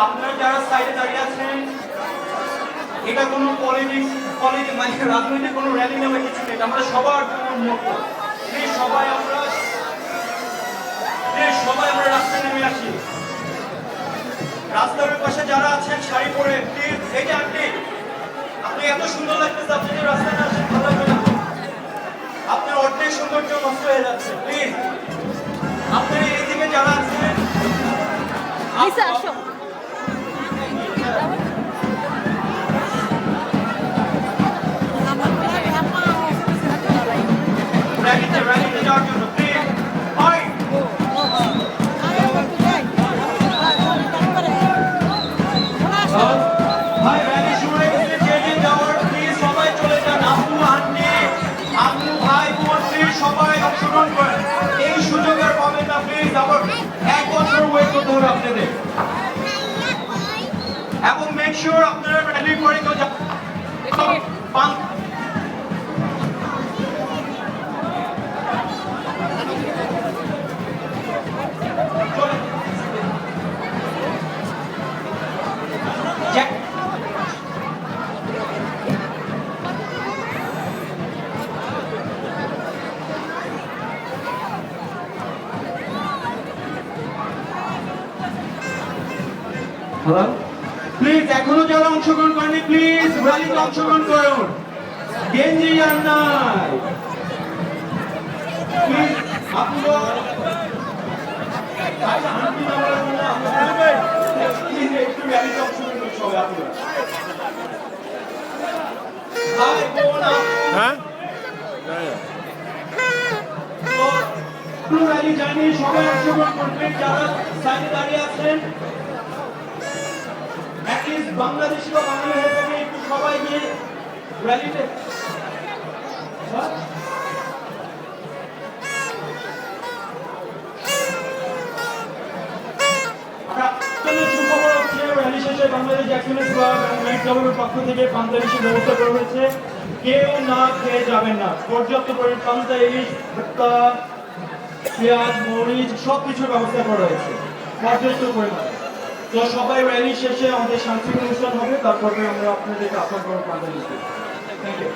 আপনারা যারা সাইডে দাঁড়িয়ে আছেন, এটা কোনো পলিটিক্স মানে রাজনৈতিক কোনো র্যালি নেবে কিছু নেই, আমরা সবার জন্য উন্মুক্ত। সবাই আমরা রাস্তায় নেমে আসি। রাস্তার পাশে যারা আছেন শাড়ি পরে, প্লিজ এই যে আন্টি, আপনি এত সুন্দর লাগতেছে, আপনি যে রাস্তায় না আসেন ভালো লাগবে না, আপনার অর্ধেক সৌন্দর্য নষ্ট হয়ে যাচ্ছে। প্লিজ আপনার এইদিকে যারা আছেন র্যালিতে যাওয়ার জন্য প্লিজ। ভাই র্যালি শুরু হয়ে গেছে, যে যে যাওয়ার প্লিজ সবাই চলে যান। আপু আন্টি, আপু ভাই বোন, প্লিজ সবাই অংশগ্রহণ করেন। এই সুযোগ আর পাবেন না, প্লিজ আবার 1 বছর ওয়েট করতে হবে আপনাদের। এবং মেক শিওর আপনারা র্যালি করে কেউ হ্যালো প্লিজ, এখনো যারা অংশগ্রহণ করেনি প্লিজ র্যালিতে অংশগ্রহণ করুন। গেঞ্জি আর নাই প্লিজ, আপনি একটু র্যালিতে অংশগ্রহণ করুন সবাই। আপনারা ভাই বোন, হ্যাঁ র্যালি জানি সবাই অংশগ্রহণ করবেন। যারা সাইডে দাঁড়িয়ে আছেন বাংলাদেশি বা বাঙালি হয়ে থাকে, একটু সবাই গিয়ে র্যালিতে। সুখবর হচ্ছে র্যালি শেষে বাংলাদেশ অ্যাক্সিডেন্ট ক্লাব এবং নাইট ক্লাবের পক্ষ থেকে পান্তা ইলিশের ব্যবস্থা করা হয়েছে। কেউ না খেয়ে যাবেন না, পর্যাপ্ত পরিমাণ পান্তা ইলিশ, ভুট্টা, পেঁয়াজ, মরিচ সবকিছুর ব্যবস্থা করা হয়েছে পর্যাপ্ত পরিমাণে। তো সবাই র্যালি শেষে আমাদের সাংস্কৃতিক অনুষ্ঠান হবে, তারপরে আমরা আপনাদেরকে আহ্বান করবো পান্তা ইলিশ। Thank you.